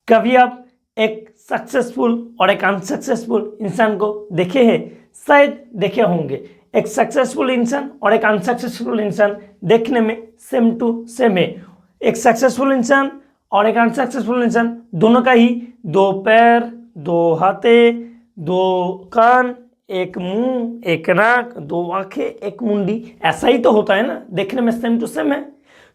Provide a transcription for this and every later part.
कभी आप एक सक्सेसफुल और एक अनसक्सेसफुल इंसान को देखे हैं? शायद देखे होंगे। एक सक्सेसफुल इंसान और एक अनसक्सेसफुल इंसान देखने में सेम टू सेम है। एक सक्सेसफुल इंसान और एक अनसक्सेसफुल इंसान दोनों का ही 2 पैर, 2 हाथें, 2 कान, 1 मुंह, 1 नाक, 2 आंखें, 1 मुंडी, ऐसा ही तो होता है ना, देखने में सेम टू सेम है।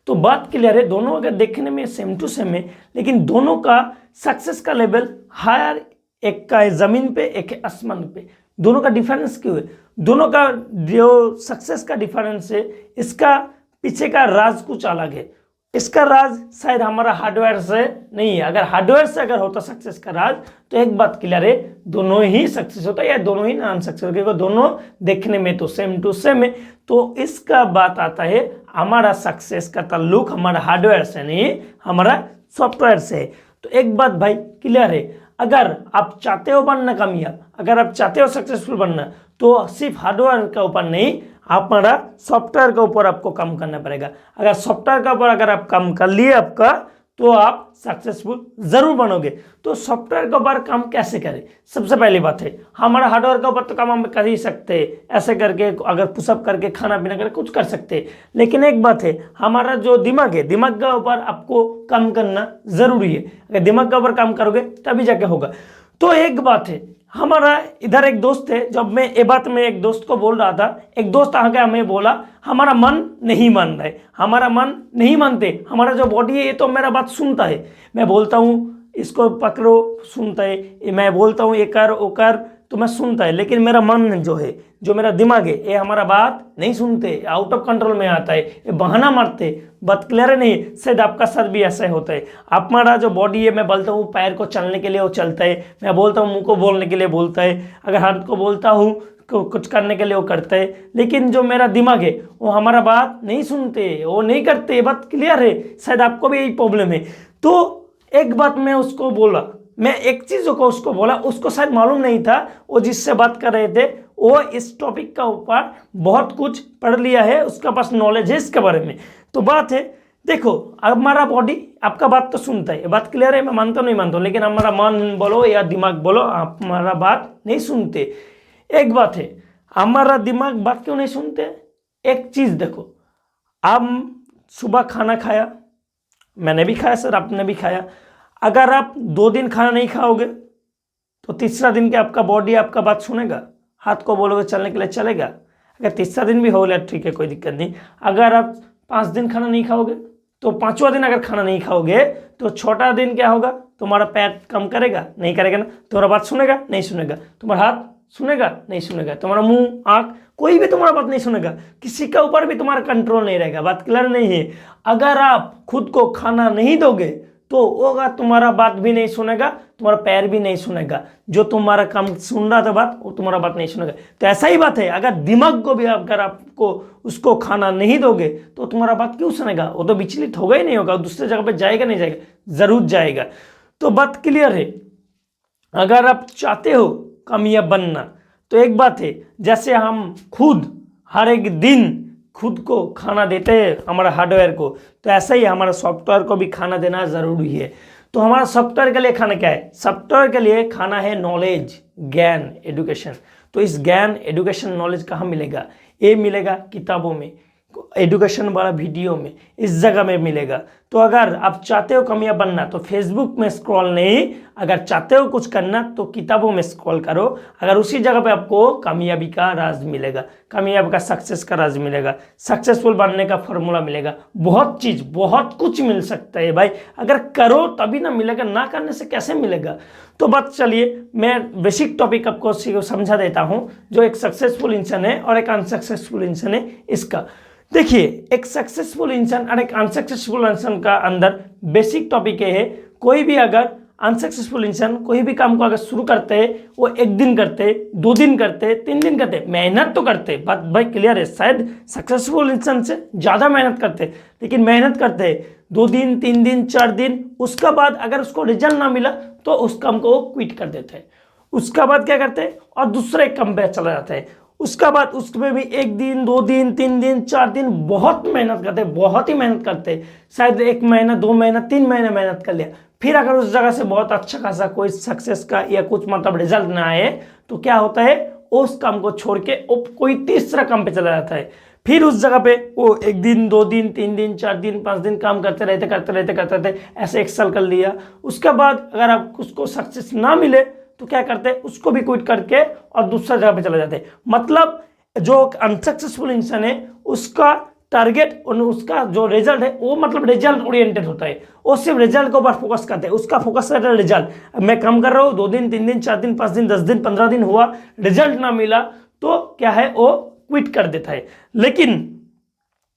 तो बात क्लियर है, दोनों अगर देखने में सेम टू सेम है लेकिन दोनों का सक्सेस का लेवल हायर, एक का है जमीन पे, एक है आसमान पे। दोनों का डिफरेंस क्यों है? दोनों का जो सक्सेस का डिफरेंस है, इसका पीछे का राज कुछ अलग है। इसका राज शायद हमारा हार्डवेयर से नहीं है। अगर हार्डवेयर से अगर होता सक्सेस का राज तो एक बात क्लियर है, दोनों ही सक्सेस होता है या दोनों ही नॉन सक्सेस, क्योंकि दोनों देखने में तो सेम टू सेम है। तो इसका बात आता है, हमारा सक्सेस का ताल्लुक हमारा हार्डवेयर से नहीं, हमारा सॉफ्टवेयर से है। तो एक बात भाई क्लियर है, अगर आप चाहते हो बनना कामयाब, अगर आप चाहते हो सक्सेसफुल बनना, तो सिर्फ हार्डवेयर के ऊपर नहीं, हमारा सॉफ्टवेयर के ऊपर आपको काम करना पड़ेगा। अगर सॉफ्टवेयर के ऊपर अगर आप काम कर लिए आपका, तो आप सक्सेसफुल जरूर बनोगे। तो सॉफ्टवेयर के ऊपर काम कैसे करें? सबसे पहली बात है, हमारा हार्डवेयर के ऊपर तो काम हम कर ही सकते हैं, ऐसे करके अगर पुशअप करके खाना पीना करके कुछ कर सकते हैं। लेकिन एक बात है, हमारा जो दिमाग है, दिमाग के ऊपर आपको काम करना जरूरी है। अगर दिमाग के ऊपर काम करोगे तभी जाके होगा। तो एक बात है, हमारा इधर एक दोस्त है, जब मैं ये बात में एक दोस्त को बोल रहा था, एक दोस्त आके हमें बोला हमारा मन नहीं मान रहा है, हमारा मन नहीं मानते, हमारा जो बॉडी है ये तो मेरा बात सुनता है, मैं बोलता हूँ इसको पकड़ो सुनता है, मैं बोलता हूँ ये कर वो कर तो मैं सुनता है, लेकिन मेरा मन जो है, जो मेरा दिमाग है, ये हमारा बात नहीं सुनते, आउट ऑफ कंट्रोल में आता है, ये बहाना मारते। बात क्लियर है नहीं? शायद आपका साथ भी ऐसा होता है। हमारा जो बॉडी है, मैं बोलता हूँ पैर को चलने के लिए वो चलता है, मैं बोलता हूँ मुंह को बोलने के लिए बोलता है, अगर हाथ को बोलता हूँ कुछ करने के लिए वो करता है, लेकिन जो मेरा दिमाग है वो हमारा बात नहीं सुनते, वो नहीं करते। बात क्लियर है? शायद आपको भी यही प्रॉब्लम है। तो एक बात मैं उसको बोला, मैं एक चीज को उसको बोला, उसको शायद मालूम नहीं था, वो जिससे बात कर रहे थे वो इस टॉपिक का ऊपर बहुत कुछ पढ़ लिया है, उसका पास नॉलेज है इसके बारे में। तो बात है, देखो हमारा बॉडी आपका बात तो सुनता है, बात क्लियर है, मैं मानता नहीं मानता, लेकिन हमारा मन बोलो या दिमाग बोलो, हमारा बात नहीं सुनते। एक बात है, हमारा दिमाग बात क्यों नहीं सुनते? एक चीज देखो, आप सुबह खाना खाया, मैंने भी खाया सर, आपने भी खाया, अगर आप 2 दिन खाना नहीं खाओगे तो तीसरा दिन के आपका बॉडी आपका बात सुनेगा? हाथ को बोलोगे चलने के लिए चलेगा? अगर तीसरा दिन भी हो गया ठीक है, कोई दिक्कत नहीं। अगर आप 5 दिन खाना नहीं खाओगे तो 5वां दिन अगर खाना नहीं खाओगे तो 6वां दिन क्या होगा? तुम्हारा पैर काम करेगा? नहीं करेगा ना। तुम्हारा बात सुनेगा? नहीं सुनेगा। तुम्हारा हाथ सुनेगा? नहीं सुनेगा। तुम्हारा मुंह आंख कोई भी तुम्हारा बात नहीं सुनेगा, किसी के ऊपर भी तुम्हारा कंट्रोल नहीं रहेगा। बात क्लियर नहीं है? अगर आप खुद को खाना नहीं दोगे तो होगा तुम्हारा बात भी नहीं सुनेगा, तुम्हारा पैर भी नहीं सुनेगा, जो तुम्हारा काम सुन रहा था बात वो तुम्हारा बात नहीं सुनेगा। तो ऐसा ही बात है, अगर दिमाग को भी अगर आपको उसको खाना नहीं दोगे तो तुम्हारा बात क्यों सुनेगा? वो तो विचलित होगा ही नहीं होगा, दूसरे जगह पे जाएगा नहीं जाएगा? जरूर जाएगा। तो बात क्लियर है, अगर आप चाहते हो कामयाब बनना तो एक बात है, जैसे हम खुद हर एक दिन खुद को खाना देते हैं हमारा हार्डवेयर को, तो ऐसा ही हमारा सॉफ्टवेयर को भी खाना देना जरूरी है। तो हमारा सॉफ्टवेयर के लिए खाना क्या है? सॉफ्टवेयर के लिए खाना है नॉलेज, ज्ञान, एजुकेशन। तो इस ज्ञान एजुकेशन नॉलेज कहाँ मिलेगा? ये मिलेगा किताबों में, एजुकेशन वाला वीडियो में, इस जगह में मिलेगा। तो अगर आप चाहते हो कामयाब बनना तो फेसबुक में स्क्रॉल नहीं, अगर चाहते हो कुछ करना तो किताबों में स्क्रॉल करो। अगर उसी जगह पे आपको कामयाबी का राज मिलेगा, कामयाबी का सक्सेस का राज मिलेगा, सक्सेसफुल बनने का फॉर्मूला मिलेगा। बहुत चीज बहुत कुछ मिल सकता है भाई, अगर करो तभी ना मिलेगा, ना करने से कैसे मिलेगा? तो बात चलिए मैं बेसिक टॉपिक आपको समझा देता हूँ, जो एक सक्सेसफुल इंसान है और एक अनसक्सेसफुल इंसान है इसका। देखिए, एक सक्सेसफुल इंसान और एक अनसक्सेसफुल इंसान का अंदर बेसिक टॉपिक ये है, कोई भी अगर अनसक्सेसफुल इंसान कोई भी काम को अगर शुरू करते हैं, वो 1 दिन करते, 2 दिन करते, 3 दिन करते, मेहनत तो करते, बात भाई क्लियर है। शायद सक्सेसफुल इंसान से ज़्यादा मेहनत करते, लेकिन मेहनत करते 2 दिन, 3 दिन, 4 दिन, उसका बाद अगर उसको रिजल्ट ना मिला तो उस काम को वो क्विट कर देते हैं। उसका बाद क्या करते हैं और दूसरे काम पे चला जाता है। उसका बाद उसमें भी 1 दिन, 2 दिन, 3 दिन, 4 दिन बहुत मेहनत करते, बहुत ही मेहनत करते, शायद 1 महीना, 2 महीना, 3 महीने मेहनत कर लिया, फिर अगर उस जगह से बहुत अच्छा खासा कोई सक्सेस का या कुछ मतलब रिजल्ट ना आए तो क्या होता है, उस काम को छोड़ के वो कोई तीसरा काम पे चला जाता है। फिर उस जगह पे वो 1 दिन 2 दिन 3 दिन 4 दिन 5 दिन काम करते रहते ऐसे 1 साल कर लिया। उसके बाद अगर आप उसको सक्सेस ना मिले तो क्या करते हैं, उसको भी क्विट करके और दूसरा जगह पे चले जाते हैं। मतलब जो अनसक्सेसफुल इंसान है उसका टारगेट और उसका जो रिजल्ट है वो मतलब रिजल्ट ओरिएंटेड होता है, वो सिर्फ रिजल्ट के ऊपर फोकस करते हैं, उसका फोकस रहता है रिजल्ट। मैं काम कर रहा हूँ 2 दिन 3 दिन 4 दिन 5 दिन 10 दिन 15 दिन हुआ, रिजल्ट ना मिला तो क्या है, वो क्विट कर देता है। लेकिन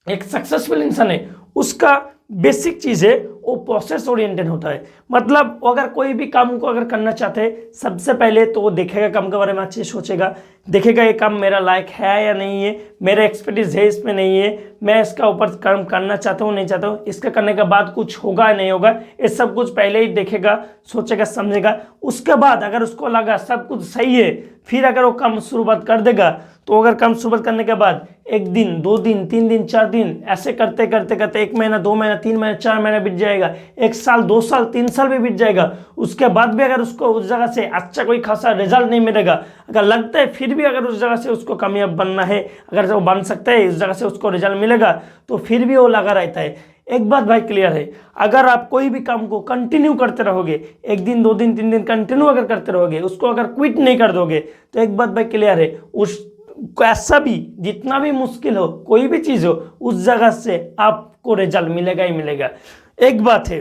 एक सक्सेसफुल इंसान है उसका बेसिक चीज है वो प्रोसेस ओरिएंटेड होता है। मतलब अगर कोई भी काम को अगर करना चाहते हैं सबसे पहले तो वो देखेगा, काम के बारे में अच्छे सोचेगा, देखेगा ये काम मेरा लायक है या नहीं है, मेरा एक्सपर्टीज है इसमें नहीं है, मैं इसका ऊपर काम करना चाहता हूँ नहीं चाहता हूँ, इसका करने के बाद कुछ होगा नहीं होगा, ये सब कुछ पहले ही देखेगा, सोचेगा, समझेगा। उसके बाद अगर उसको लगा सब कुछ सही है फिर अगर वो काम शुरुआत कर देगा। तो अगर काम शुरुआत करने के बाद 1 दिन 2 दिन 3 दिन 4 दिन ऐसे करते करते करते 1 महीना 2 महीना 3 महीना 4 महीना बीत जाएगा, 1 साल 2 साल 3 साल भी बीत जाएगा। उसके बाद भी अगर उसको उस जगह से अच्छा कोई खासा रिजल्ट नहीं मिलेगा, अगर लगता है फिर भी अगर उस जगह से उसको कामयाब बनना है, अगर वो बन सकता है, उस जगह से उसको रिजल्ट मिलेगा तो फिर भी वो लगा रहता है। एक बात भाई क्लियर है, अगर आप कोई भी काम को कंटिन्यू करते रहोगे, 1 दिन 2 दिन 3 दिन कंटिन्यू अगर करते रहोगे, उसको अगर क्विट नहीं कर दोगे तो एक बात भाई क्लियर है, उस कैसा भी जितना भी मुश्किल हो कोई भी चीज हो उस जगह से आपको रिजल्ट मिलेगा ही मिलेगा। एक बात है,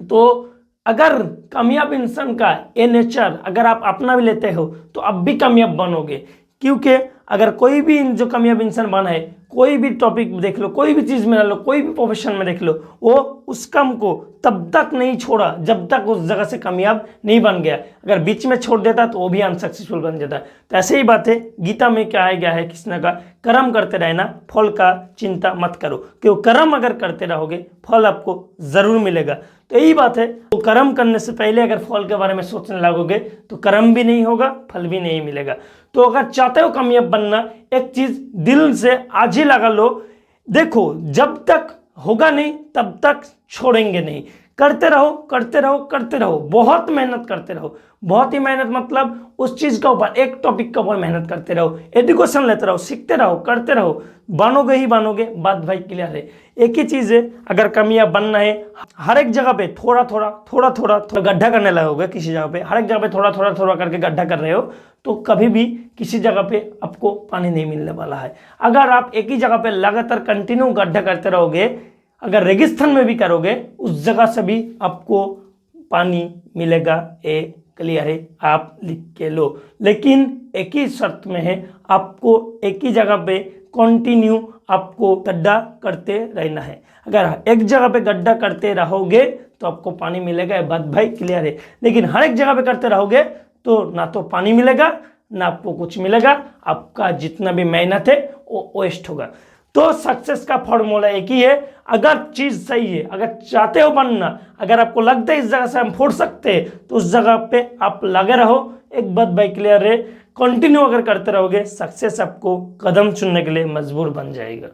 तो अगर कामयाब इंसान का ये नेचर अगर आप अपना भी लेते हो तो आप भी कामयाब बनोगे। क्योंकि अगर कोई भी जो कामयाब इंसान बना है, कोई भी टॉपिक देख लो, कोई भी चीज में लो, कोई भी प्रोफेशन में देख लो, वो उस काम को तब तक नहीं छोड़ा जब तक उस जगह से कामयाब नहीं बन गया। अगर बीच में छोड़ देता तो वो भी अनसक्सेसफुल बन जाता। तो ऐसे ही बात है, गीता में क्या है गया है कृष्ण का, कर्म करते रहना, फल का चिंता मत करो। क्यों, कर्म अगर करते रहोगे फल आपको जरूर मिलेगा। तो यही बात है, तो कर्म करने से पहले अगर फल के बारे में सोचने लगोगे तो कर्म भी नहीं होगा, फल भी नहीं मिलेगा। तो अगर चाहते हो कामयाब बनना, एक चीज दिल से आज ही लगा लो, देखो जब तक होगा नहीं तब तक छोड़ेंगे नहीं, करते रहो करते रहो करते रहो, बहुत मेहनत करते रहो, बहुत ही मेहनत मतलब उस चीज का ऊपर, एक टॉपिक का ऊपर मेहनत करते रहो, एजुकेशन लेते रहो, सीखते रहो, करते रहो, बनोगे ही बनोगे। बात भाई क्लियर है। एक ही चीज है, अगर कामयाब बनना है हर एक जगह पे थोड़ा थोड़ा थोड़ा थोड़ा थोड़ा गड्ढा करने लगोगे, किसी जगह पे हर एक जगह पे थोड़ा थोड़ा थोड़ा करके गड्ढा कर रहे हो तो कभी भी किसी जगह पे आपको पानी नहीं मिलने वाला है। अगर आप एक ही जगह पे लगातार कंटिन्यू गड्ढा करते रहोगे, अगर रेगिस्तान में भी करोगे उस जगह से भी आपको पानी मिलेगा, ये क्लियर है, आप लिख के लो। लेकिन एक ही शर्त में है, आपको एक ही जगह पे कंटिन्यू आपको गड्ढा करते रहना है। अगर एक जगह पे गड्ढा करते रहोगे तो आपको पानी मिलेगा, ये बात भाई क्लियर है। लेकिन हर एक जगह पे करते रहोगे तो ना तो पानी मिलेगा ना आपको कुछ मिलेगा, आपका जितना भी मेहनत है वो वेस्ट होगा। तो सक्सेस का फॉर्मूला एक ही है, अगर चीज सही है, अगर चाहते हो बनना, अगर आपको लगता है इस जगह से हम फोड़ सकते हैं तो उस जगह पे आप लगे रहो। एक बात भाई क्लियर है, कंटिन्यू अगर करते रहोगे सक्सेस आपको कदम चुनने के लिए मजबूर बन जाएगा।